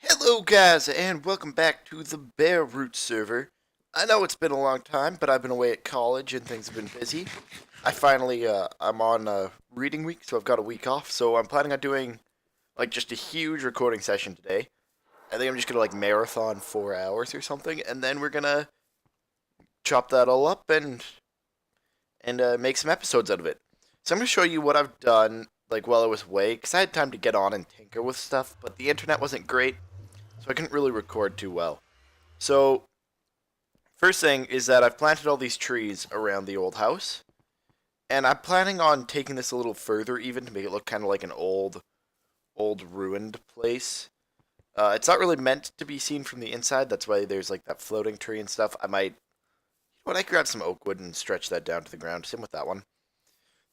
Hello guys, and welcome back to the Bear Root server. I know it's been a long time, but I've been away at college and things have been busy. I'm on reading week, so I've got a week off, so I'm planning on doing, just a huge recording session today. I think I'm just gonna, marathon 4 hours or something, and then we're gonna chop that all up and make some episodes out of it. So I'm gonna show you what I've done, while I was away, because I had time to get on and tinker with stuff, but the internet wasn't great, so I couldn't really record too well. So, first thing is that I've planted all these trees around the old house, and I'm planning on taking this a little further even to make it look kind of like an old ruined place. It's not really meant to be seen from the inside, that's why there's like that floating tree and stuff. I grab some oak wood and stretch that down to the ground, same with that one.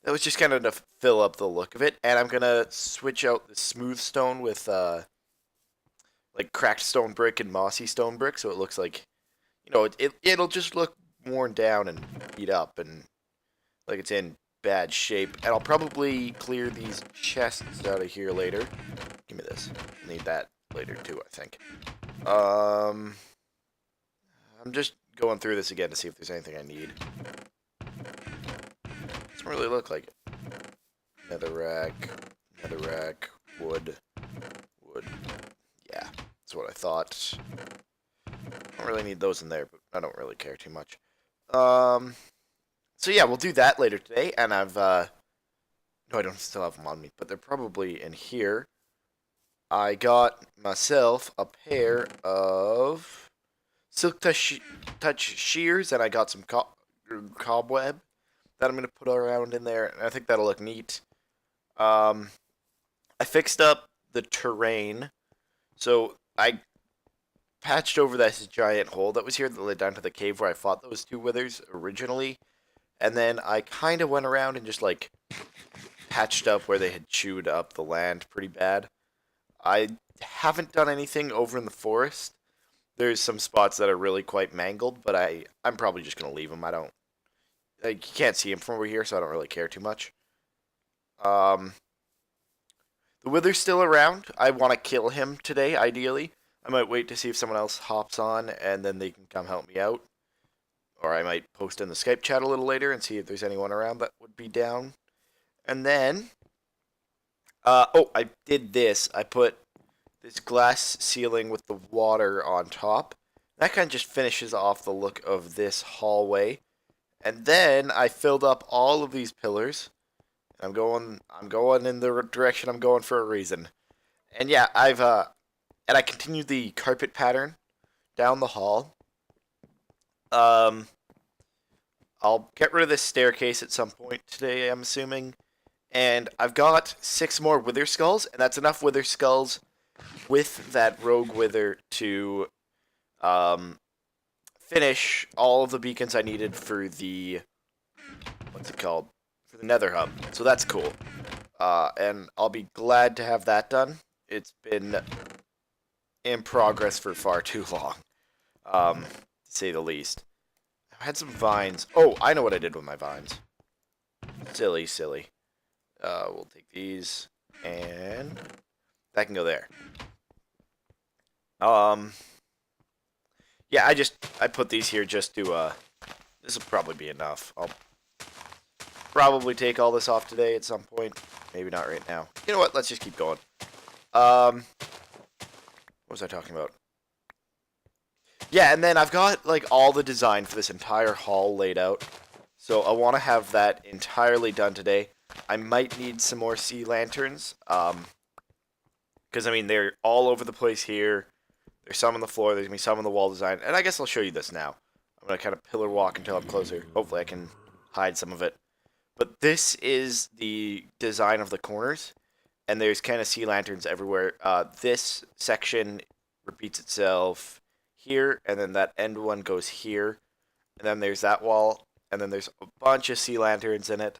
That was just kind of to fill up the look of it, and I'm gonna switch out the smooth stone with like cracked stone brick and mossy stone brick, so it looks like, it'll just look worn down and beat up and like it's in bad shape. And I'll probably clear these chests out of here later. Give me this. I need that later too, I think. Um, I'm just going through this again to see if there's anything I need. Doesn't really look like it. Netherrack, wood. Yeah, that's what I thought. I don't really need those in there, but I don't really care too much. So yeah, we'll do that later today, and no, I don't still have them on me, but they're probably in here. I got myself a pair of silk touch shears, and I got some cobweb that I'm gonna put around in there, and I think that'll look neat. I fixed up the terrain, so I patched over this giant hole that was here that led down to the cave where I fought those two withers originally, and then I kind of went around and just patched up where they had chewed up the land pretty bad. I haven't done anything over in the forest. There's some spots that are really quite mangled, but I'm probably just gonna leave them. You can't see him from over here, so I don't really care too much. Um, the wither's still around. I want to kill him today, ideally. I might wait to see if someone else hops on, and then they can come help me out. Or I might post in the Skype chat a little later and see if there's anyone around that would be down. And then, I did this. I put this glass ceiling with the water on top. That kind of just finishes off the look of this hallway. And then I filled up all of these pillars. I'm going in the direction I'm going for a reason. And yeah, and I continued the carpet pattern down the hall. Um, I'll get rid of this staircase at some point today, I'm assuming. And I've got 6 more wither skulls, and that's enough wither skulls with that rogue wither to finish all of the beacons I needed for the, what's it called? For the nether hub. So that's cool. And I'll be glad to have that done. It's been in progress for far too long, to say the least. I had some vines. Oh, I know what I did with my vines. Silly. We'll take these, and that can go there. Yeah, I put these here just to, this will probably be enough. I'll probably take all this off today at some point. Maybe not right now. You know what? Let's just keep going. What was I talking about? Yeah, and then I've got, all the design for this entire hall laid out. So I want to have that entirely done today. I might need some more sea lanterns. Because, I mean, they're all over the place here. There's some on the floor. There's going to be some on the wall design. And I guess I'll show you this now. I'm going to kind of pillar walk until I'm closer. Hopefully I can hide some of it. But this is the design of the corners. And there's kind of sea lanterns everywhere. This section repeats itself here, and then that end one goes here, and then there's that wall, and then there's a bunch of sea lanterns in it.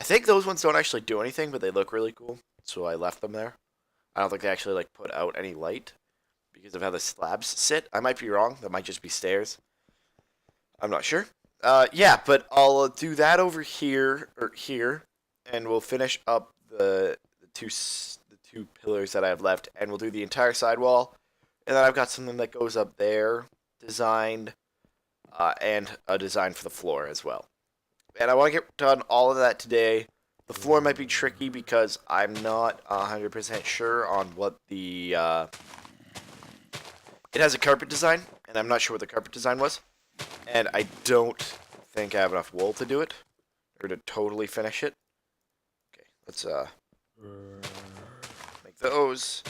I think those ones don't actually do anything, but they look really cool, so I left them there. I don't think they actually put out any light because of how the slabs sit. I might be wrong. That might just be stairs. I'm not sure. Yeah, but I'll do that over here or here, and we'll finish up the two pillars that I have left, and we'll do the entire sidewall. And then I've got something that goes up there, designed, and a design for the floor as well. And I want to get done all of that today. The floor might be tricky because I'm not 100% sure on what the... it has a carpet design, and I'm not sure what the carpet design was. And I don't think I have enough wool to do it, or to totally finish it. Okay, let's make those.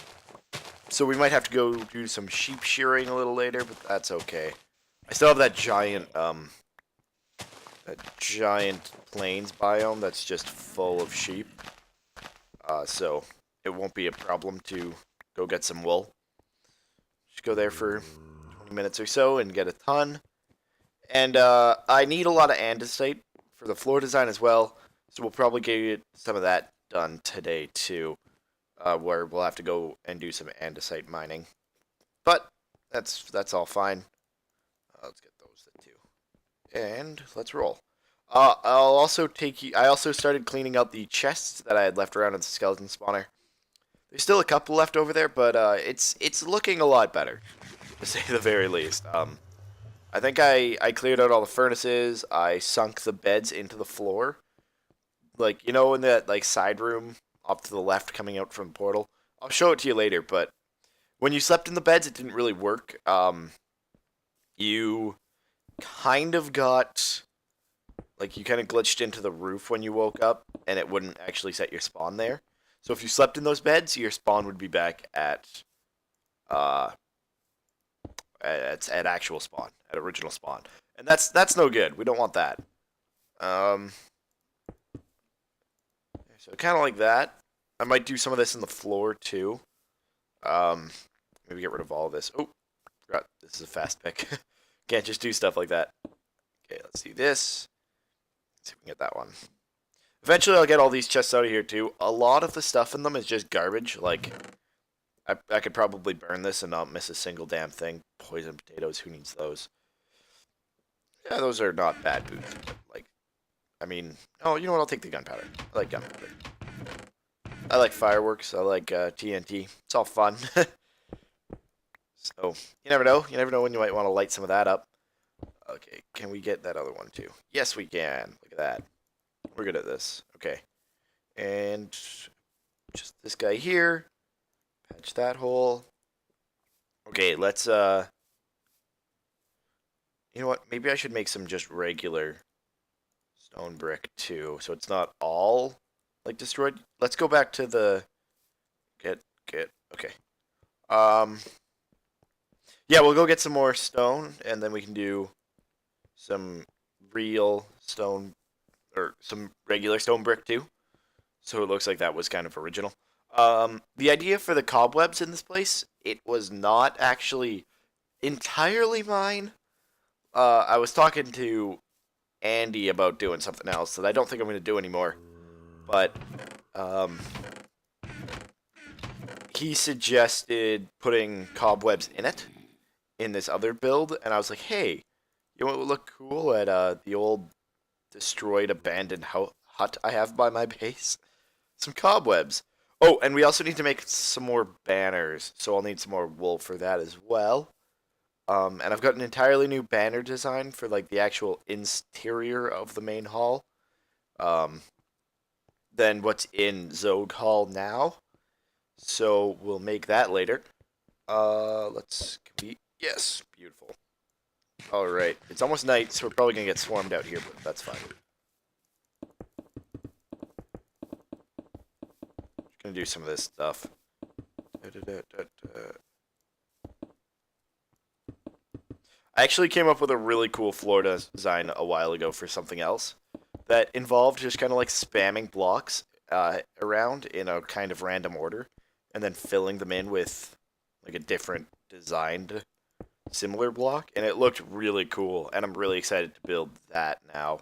So we might have to go do some sheep shearing a little later, but that's okay. I still have that giant plains biome that's just full of sheep. So it won't be a problem to go get some wool. Just go there for 20 minutes or so and get a ton. And I need a lot of andesite for the floor design as well, so we'll probably get some of that done today too, where we'll have to go and do some andesite mining. But that's all fine. Let's get those too, and let's roll. I'll also take you. I also started cleaning out the chests that I had left around in the skeleton spawner. There's still a couple left over there, but it's looking a lot better, to say the very least. I think I cleared out all the furnaces. I sunk the beds into the floor. Like, you know, in that like side room off to the left coming out from the portal. I'll show it to you later, but when you slept in the beds, it didn't really work. You kind of got, like, you kind of glitched into the roof when you woke up, and it wouldn't actually set your spawn there. So if you slept in those beds, your spawn would be back at actual spawn, at original spawn, and that's no good. We don't want that. So kind of like that. I might do some of this in the floor too. Maybe get rid of all of this. Oh, forgot this is a fast pick. Can't just do stuff like that. Okay, let's do this. Let's see if we can get that one. Eventually, I'll get all these chests out of here too. A lot of the stuff in them is just garbage. Like, I could probably burn this and not miss a single damn thing. Poison potatoes, who needs those? Yeah, those are not bad boots. But, like, I mean, oh, you know what? I'll take the gunpowder. I like gunpowder. I like fireworks. I like TNT. It's all fun. So, you never know. You never know when you might want to light some of that up. Okay, can we get that other one too? Yes, we can. Look at that. We're good at this. Okay. And just this guy here. Patch that hole. Okay, let's, you know what? Maybe I should make some just regular stone brick too, so it's not all, like, destroyed. Let's go back to the, okay. Yeah, we'll go get some more stone, and then we can do some real stone, or some regular stone brick too. So it looks like that was kind of original. The idea for the cobwebs in this place, it was not actually entirely mine. I was talking to Andy about doing something else that I don't think I'm going to do anymore. But, he suggested putting cobwebs in it, in this other build, and I was like, hey, you know what would look cool at the old destroyed abandoned hut I have by my base? Some cobwebs. Oh, and we also need to make some more banners, so I'll need some more wool for that as well. And I've got an entirely new banner design for, like, the actual interior of the main hall. Than what's in Zog Hall now. So we'll make that later. Yes, beautiful. Alright, it's almost night, so we're probably gonna get swarmed out here, but that's fine. Just gonna do some of this stuff. I actually came up with a really cool floor design a while ago for something else that involved just kind of like spamming blocks around in a kind of random order, and then filling them in with like a different designed similar block, and it looked really cool, and I'm really excited to build that now.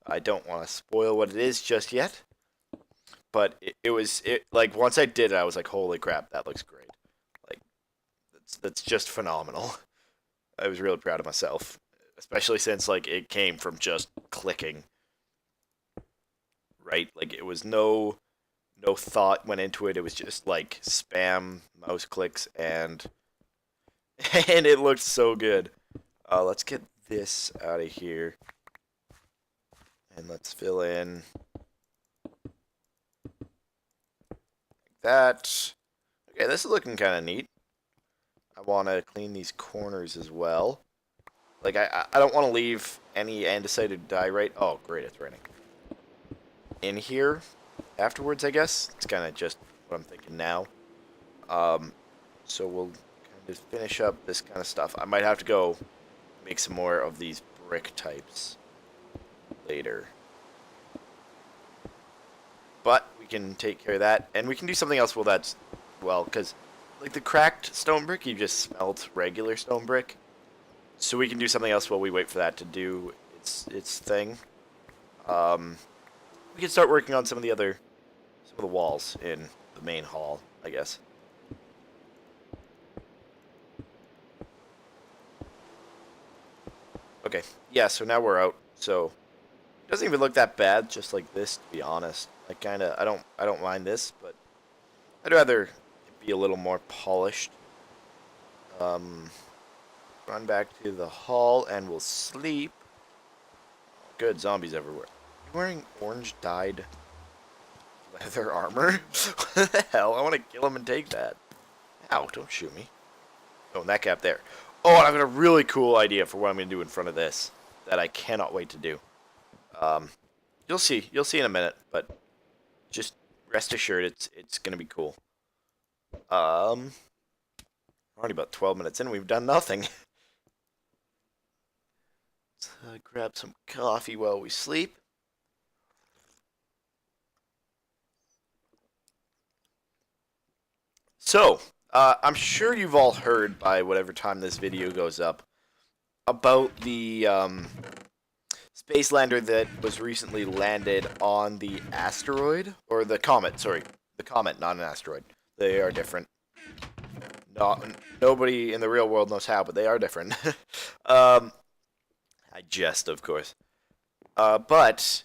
I don't want to spoil what it is just yet, but it was like once I did it, I was like, holy crap, that looks great. Like, that's just phenomenal. I was really proud of myself, especially since like it came from just clicking. Right? Like, it was no thought went into it. It was just like spam mouse clicks, and And it looked so good. Let's get this out of here. And let's fill in that. Okay, this is looking kind of neat. I want to clean these corners as well. Like, I don't want to leave any andesite to die right. Oh, great, it's raining. In here afterwards, I guess. It's kind of just what I'm thinking now. So we'll kind of finish up this kind of stuff. I might have to go make some more of these brick types later. But we can take care of that. And we can do something else while that's... Well, because... Like the cracked stone brick, you just smelt regular stone brick. So we can do something else while we wait for that to do its thing. We can start working on some of the walls in the main hall, I guess. Okay, yeah, so now we're out. So it doesn't even look that bad, just like this, to be honest. I don't mind this, but I'd rather it be a little more polished. Run back to the hall and we'll sleep. Good, zombies everywhere. You wearing orange dyed leather armor? What the hell? I want to kill him and take that. Ow, don't shoot me. Oh, and that gap there. Oh, and I've got a really cool idea for what I'm going to do in front of this that I cannot wait to do. You'll see. You'll see in a minute, but just rest assured it's going to be cool. Already about 12 minutes in, we've done nothing. Let's grab some coffee while we sleep. So, I'm sure you've all heard by whatever time this video goes up about the space lander that was recently landed on the asteroid, or the comet, sorry. The comet, not an asteroid. They are different. Nobody in the real world knows how, but they are different. I jest, of course. But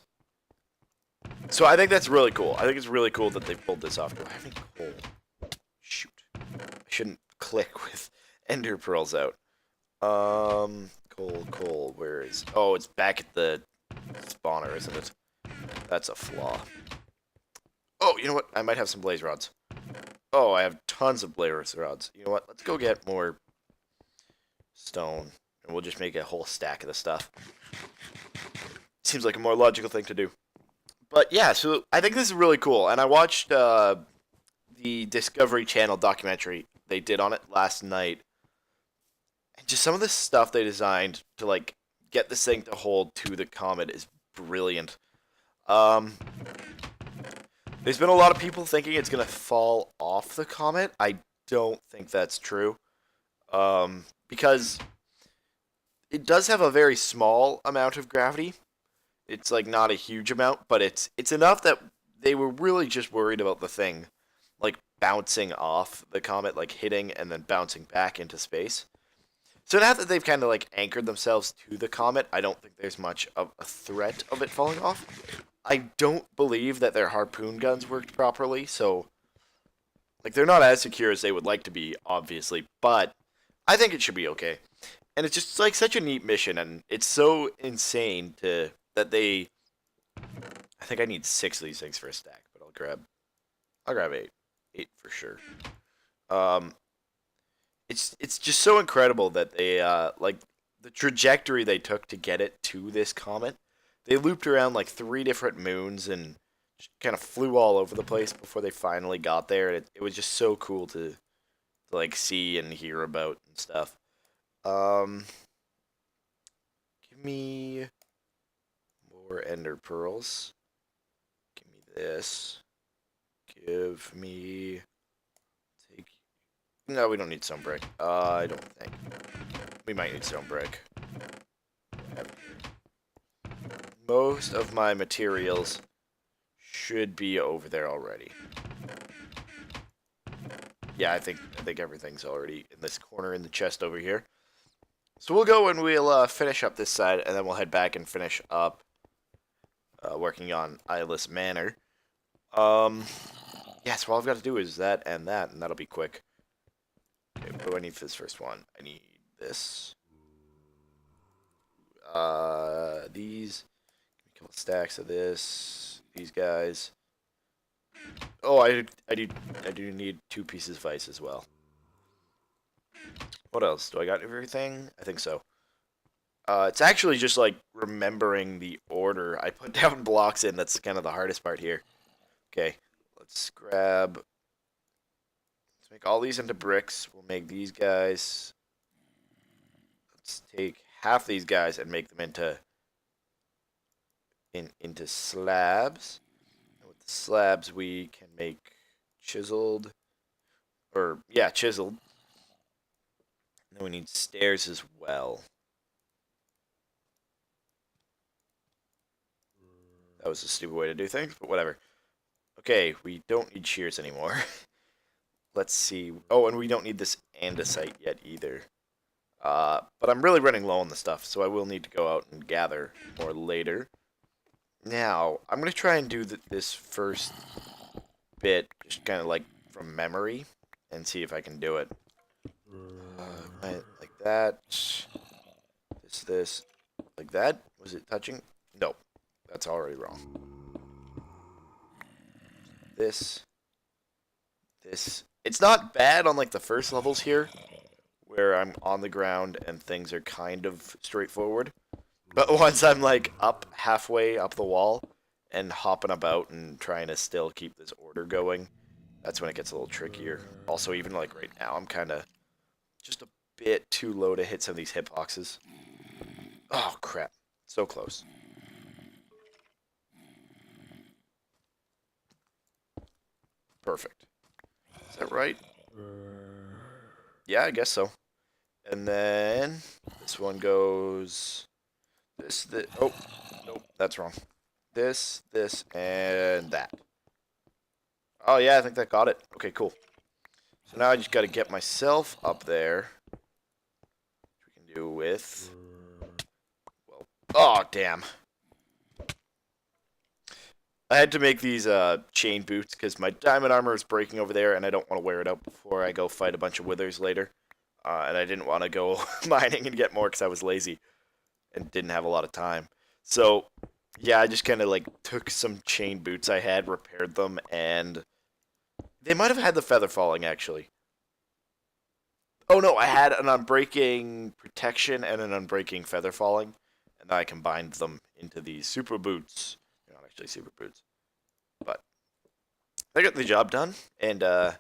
so I think that's really cool. I think it's really cool that they pulled this off. Do I have any coal? Shoot. I shouldn't click with ender pearls out. Coal, where is... Oh, it's back at the spawner, isn't it? That's a flaw. Oh, you know what? I might have some blaze rods. Oh, I have tons of blaze rods. You know what? Let's go get more stone. And we'll just make a whole stack of the stuff. Seems like a more logical thing to do. But yeah, so I think this is really cool. And I watched the Discovery Channel documentary they did on it last night. And just some of the stuff they designed to like get this thing to hold to the comet is brilliant. There's been a lot of people thinking it's going to fall off the comet. I don't think that's true. Because it does have a very small amount of gravity. It's like not a huge amount, but it's enough that they were really just worried about the thing like bouncing off the comet, like hitting and then bouncing back into space. So now that they've kind of like anchored themselves to the comet, I don't think there's much of a threat of it falling off. I don't believe that their harpoon guns worked properly, so like they're not as secure as they would like to be, obviously, but I think it should be okay. And it's just like such a neat mission, and it's so insane that they. I think I need 6 of these things for a stack, but I'll grab 8 for sure. It's just so incredible that they like the trajectory they took to get it to this comet. They looped around like 3 different moons and just kind of flew all over the place before they finally got there. It was just so cool to like see and hear about and stuff. Give me more ender pearls. Give me this. Give me... Take... No, we don't need stone brick. I don't think. We might need stone brick. Most of my materials should be over there already. Yeah, I think everything's already in this corner in the chest over here. So we'll go and we'll finish up this side, and then we'll head back and finish up working on Eyeless Manor. Yeah, so all I've got to do is that, and that'll be quick. Okay, what do I need for this first one? I need this. These. A couple stacks of this. These guys. Oh, I do need 2 pieces of ice as well. What else? Do I got everything? I think so. It's actually just like remembering the order I put down blocks in. That's kind of the hardest part here. Okay, let's grab. Let's make all these into bricks. We'll make these guys. Let's take half these guys and make them into slabs. And with the slabs, we can make chiseled, or yeah, chiseled. And then we need stairs as well. That was a stupid way to do things, but whatever. Okay, we don't need shears anymore. Let's see. Oh, and we don't need this andesite yet either. But I'm really running low on the stuff, so I will need to go out and gather more later. Now, I'm going to try and do this first bit, just kind of like from memory, and see if I can do it. Like that. This. Like that? Was it touching? No. That's already wrong. This. It's not bad on like the first levels here, where I'm on the ground and things are kind of straightforward. But once I'm like up halfway up the wall and hopping about and trying to still keep this order going, that's when it gets a little trickier. Also, even like right now, I'm kind of just a bit too low to hit some of these hitboxes. Oh crap, so close. Perfect. Is that right? Yeah, I guess so. And then this one goes this. Oh, nope, that's wrong. This, and that. Oh yeah, I think that got it. Okay, cool. So now I just got to get myself up there. Which we can do with. Well, oh damn. I had to make these chain boots because my diamond armor is breaking over there, and I don't want to wear it out before I go fight a bunch of withers later. And I didn't want to go mining and get more because I was lazy and didn't have a lot of time. So, yeah, I just kind of like took some chain boots I had, repaired them, and they might have had the feather falling actually. Oh no, I had an unbreaking protection and an unbreaking feather falling, and I combined them into these super boots. They're not actually super boots, but they got the job done, and now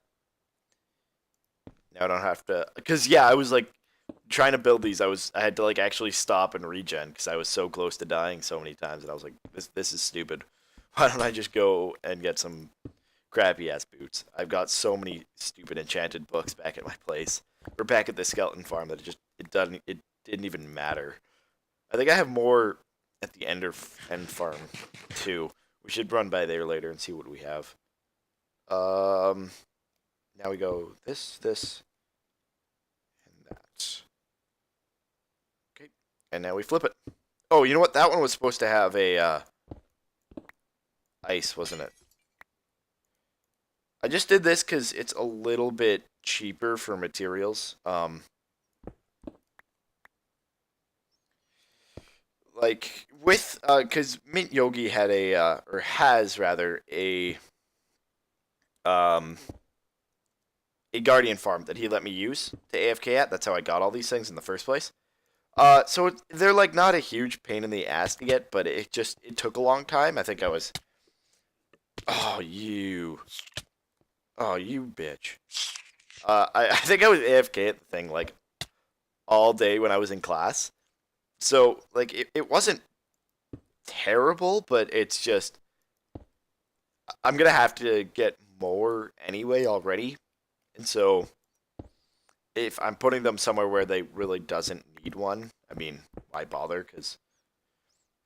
I don't have to. Because yeah, I was like trying to build these. I had to like actually stop and regen because I was so close to dying so many times, and I was like, this is stupid. Why don't I just go and get some crappy ass boots? I've got so many stupid enchanted books back at my place. We're back at the skeleton farm that it didn't even matter. I think I have more at the end farm too. We should run by there later and see what we have. Now we go this, and that. Okay, and now we flip it. Oh, you know what? That one was supposed to have a ice, wasn't it? I just did this because it's a little bit cheaper for materials. Like with because Mint Yogi had or has rather um a guardian farm that he let me use to AFK at. That's how I got all these things in the first place. So they're like not a huge pain in the ass to get, but it took a long time. I think I was. Oh you bitch. I think I was AFK at the thing like all day when I was in class. So like it wasn't terrible, but it's just I'm gonna have to get more anyway already, and so if I'm putting them somewhere where they really doesn't need one, I mean, why bother? Because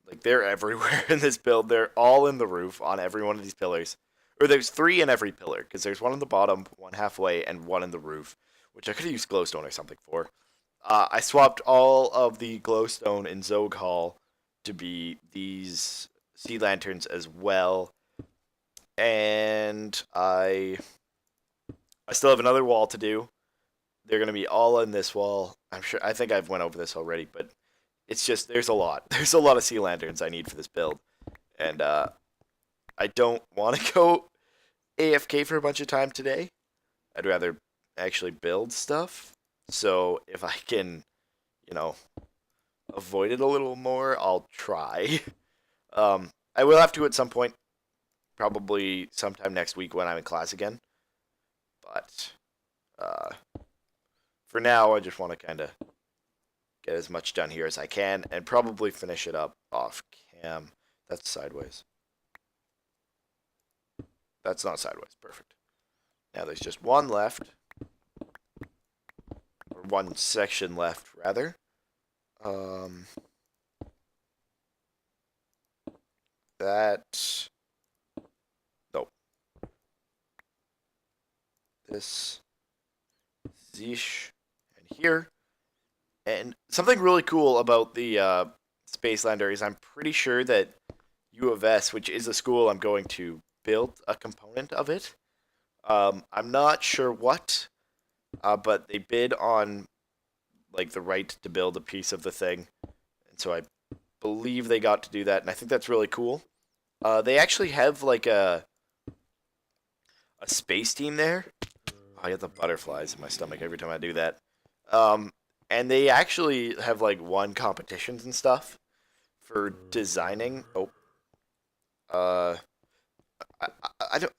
like they're everywhere in this build. They're all in the roof on every one of these pillars, or there's 3 in every pillar because there's one on the bottom, one halfway, and one in the roof, which I could have used glowstone or something for. I swapped all of the glowstone in Zog Hall to be these sea lanterns as well, and I still have another wall to do. They're gonna be all in this wall. I'm sure. I think I've went over this already, but it's just there's a lot. There's a lot of sea lanterns I need for this build, and I don't want to go AFK for a bunch of time today. I'd rather actually build stuff. So if I can, you know, avoid it a little more, I'll try. I will have to at some point, probably sometime next week when I'm in class again. But for now, I just want to kind of get as much done here as I can and probably finish it up off cam. That's sideways. That's not sideways. Perfect. Now there's just one left. Or one section left, rather. That... Nope. This... Zeesh. And here. And something really cool about the Spacelander is I'm pretty sure that U of S, which is a school I'm going to build a component of it. I'm not sure what, but they bid on like the right to build a piece of the thing, and so I believe they got to do that, and I think that's really cool. They actually have like a space team there. Oh, I get the butterflies in my stomach every time I do that. And they actually have like won competitions and stuff for designing. Oh, I don't.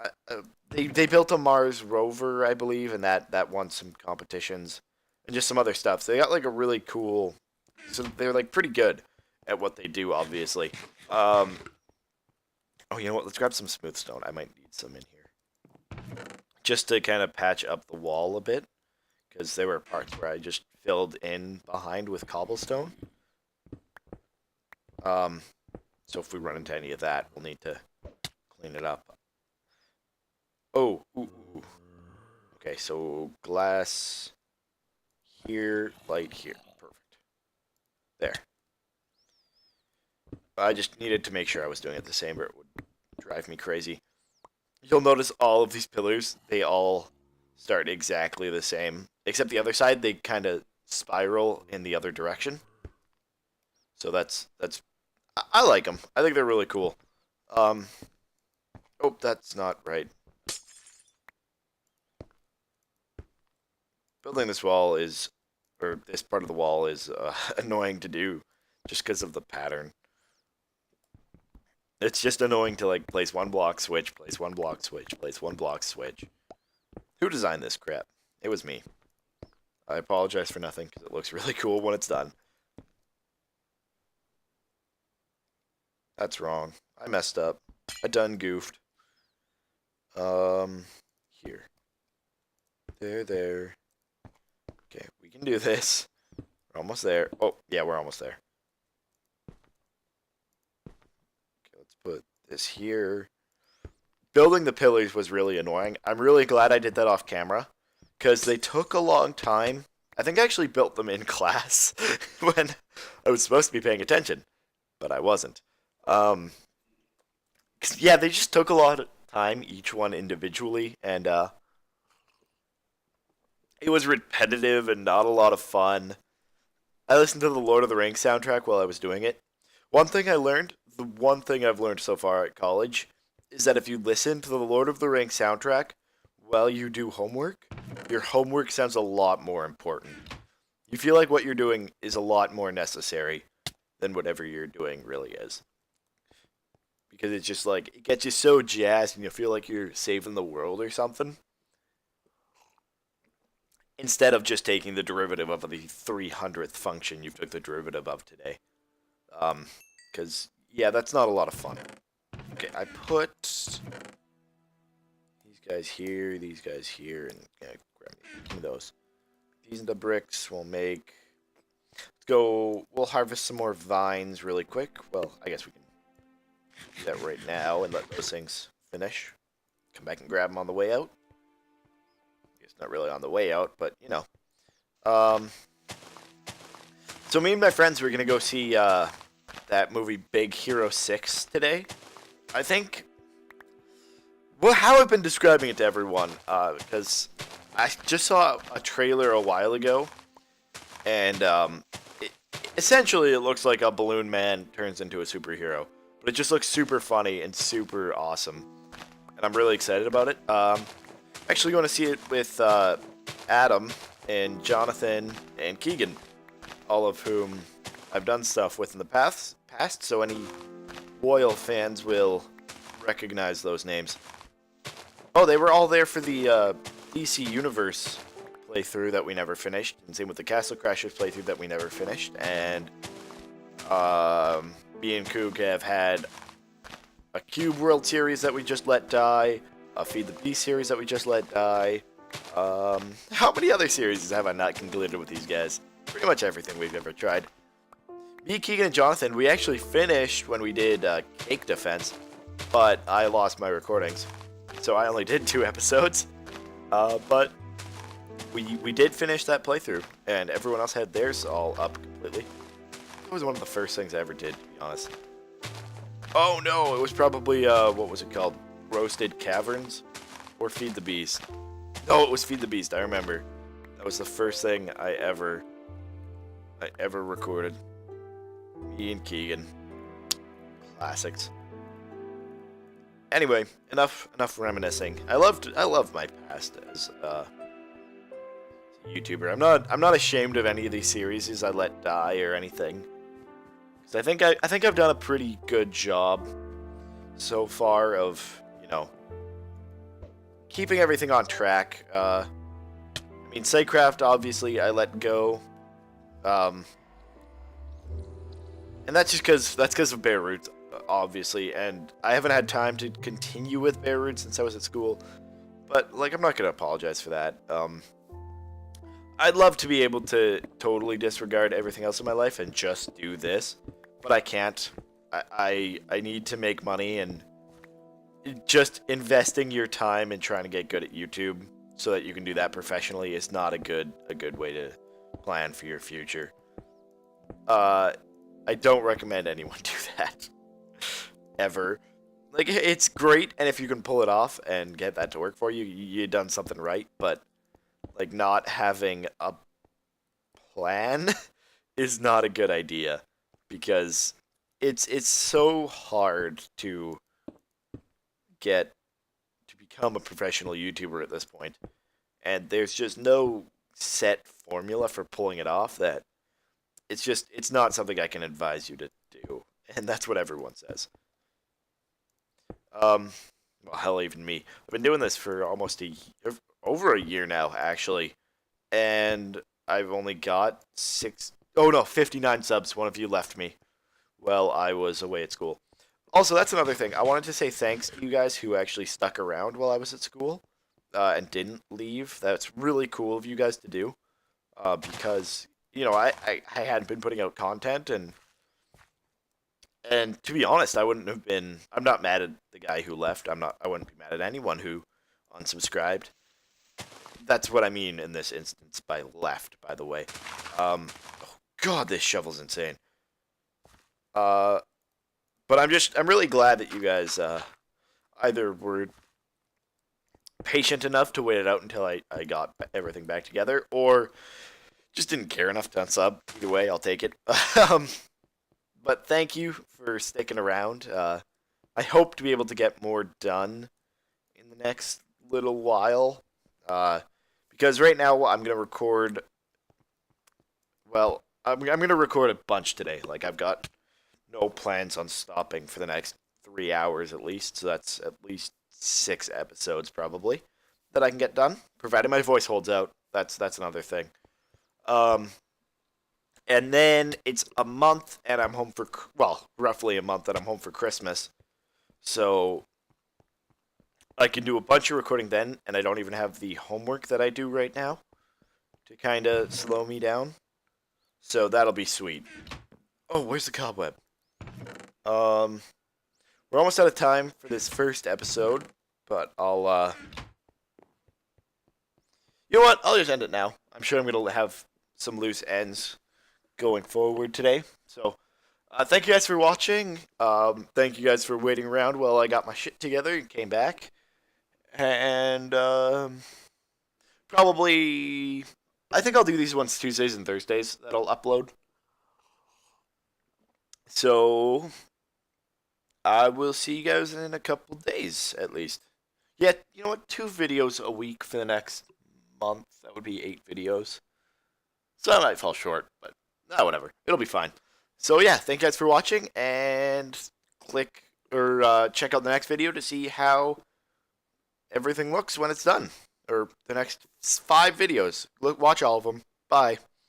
They built a Mars rover, I believe, and that won some competitions and just some other stuff. So they got like a really cool. So they're like pretty good at what they do, obviously. Oh, you know what? Let's grab some smooth stone. I might need some in here just to kind of patch up the wall a bit, because there were parts where I just filled in behind with cobblestone. So if we run into any of that, we'll need to clean it up. Oh, ooh. Okay, so glass here, light here. Perfect. There. I just needed to make sure I was doing it the same, or it would drive me crazy. You'll notice all of these pillars, they all start exactly the same. Except the other side, they kind of spiral in the other direction. So that's I like them. I think they're really cool. Oh, that's not right. Building this wall is, or this part of the wall is annoying to do just because of the pattern. It's just annoying to like place one block, switch, place one block, switch, place one block, switch. Who designed this crap? It was me. I apologize for nothing because it looks really cool when it's done. That's wrong. I messed up. I done goofed. Here. There. Okay, we can do this. We're almost there. Oh, yeah, we're almost there. Okay, let's put this here. Building the pillars was really annoying. I'm really glad I did that off camera, because they took a long time. I think I actually built them in class when I was supposed to be paying attention, but I wasn't. Yeah, they just took a lot of time, each one individually, and it was repetitive and not a lot of fun. I listened to the Lord of the Rings soundtrack while I was doing it. One thing I learned, the one thing I've learned so far at college, is that if you listen to the Lord of the Rings soundtrack while you do homework, your homework sounds a lot more important. You feel like what you're doing is a lot more necessary than whatever you're doing really is. Because it's just like, it gets you so jazzed and you feel like you're saving the world or something. Instead of just taking the derivative of the 300th function you took the derivative of today. Because, yeah, that's not a lot of fun. Okay, I put these guys here, and yeah, give me those. These are the bricks we'll make. Let's go, we'll harvest some more vines really quick. Well, I guess we can do that right now and let those things finish. Come back and grab them on the way out. It's not really on the way out, but, you know. So me and my friends were going to go see that movie Big Hero 6 today. I think, well, how I've been describing it to everyone, because I just saw a trailer a while ago, and it, essentially it looks like a balloon man turns into a superhero, but it just looks super funny and super awesome, and I'm really excited about it. Actually going to see it with Adam and Jonathan and Keegan, all of whom I've done stuff with in the past, so any loyal fans will recognize those names. Oh, they were all there for the DC Universe playthrough that we never finished, and same with the Castle Crashers playthrough that we never finished, and me and Kook have had a Cube World series that we just let die, a Feed the Beast series that we just let die. How many other series have I not concluded with these guys? Pretty much everything we've ever tried. Me, Keegan, and Jonathan, we actually finished when we did Cake Defense, but I lost my recordings, so I only did 2 episodes. But we did finish that playthrough, and everyone else had theirs all up completely. It was one of the first things I ever did, to be honest. Oh no, it was probably, what was it called? Roasted Caverns? Or Feed the Beast? No, it was Feed the Beast, I remember. That was the first thing I ever recorded. Me and Keegan. Classics. Anyway, enough reminiscing. I love my past as a YouTuber. I'm not ashamed of any of these series I let die or anything. Cuz I think I've done a pretty good job so far of, keeping everything on track. I mean, Cyclops obviously I let go. And that's just because of Bear Roots, obviously, and I haven't had time to continue with Bear Roots since I was at school, but, like, I'm not going to apologize for that. I'd love to be able to totally disregard everything else in my life and just do this, but I can't. I need to make money, and just investing your time in trying to get good at YouTube so that you can do that professionally is not a good way to plan for your future. I don't recommend anyone do that. Ever. Like, it's great, and if you can pull it off and get that to work for you, you've done something right, but, like, not having a plan is not a good idea, because it's so hard to become a professional YouTuber at this point, and there's just no set formula for pulling it off that it's not something I can advise you to do, and that's what everyone says. Well, hell, even me. I've been doing this for almost over a year now, actually, and I've only got 59 subs. One of you left me while I was away at school. Also, that's another thing. I wanted to say thanks to you guys who actually stuck around while I was at school, and didn't leave. That's really cool of you guys to do, because I hadn't been putting out content, and to be honest, I wouldn't have been. I'm not mad at the guy who left. I wouldn't be mad at anyone who unsubscribed. That's what I mean in this instance by left, by the way. Oh God, this shovel's insane. But I'm really glad that you guys either were patient enough to wait it out until I got everything back together, or just didn't care enough to unsub. Either way, I'll take it. But thank you for sticking around. I hope to be able to get more done in the next little while. Because right now I'm going to record... Well, I'm going to record a bunch today. Like, I've got no plans on stopping for the next 3 hours at least. So that's at least 6 episodes probably that I can get done. Provided my voice holds out. That's another thing. And then it's a month, and I'm home for, roughly a month, and I'm home for Christmas. So I can do a bunch of recording then, and I don't even have the homework that I do right now to kind of slow me down. So that'll be sweet. Oh, where's the cobweb? We're almost out of time for this first episode, but I'll, you know what? I'll just end it now. I'm sure I'm going to have some loose ends going forward today. So, thank you guys for watching. Thank you guys for waiting around while I got my shit together and came back. And, probably, I think I'll do these ones Tuesdays and Thursdays that I'll upload. So I will see you guys in a couple days at least. Yeah, you know what? 2 videos a week for the next month. That would be 8 videos. So I might fall short, but whatever. It'll be fine. So yeah, thank you guys for watching, and click or check out the next video to see how everything looks when it's done, or the next 5 videos. Watch all of them. Bye.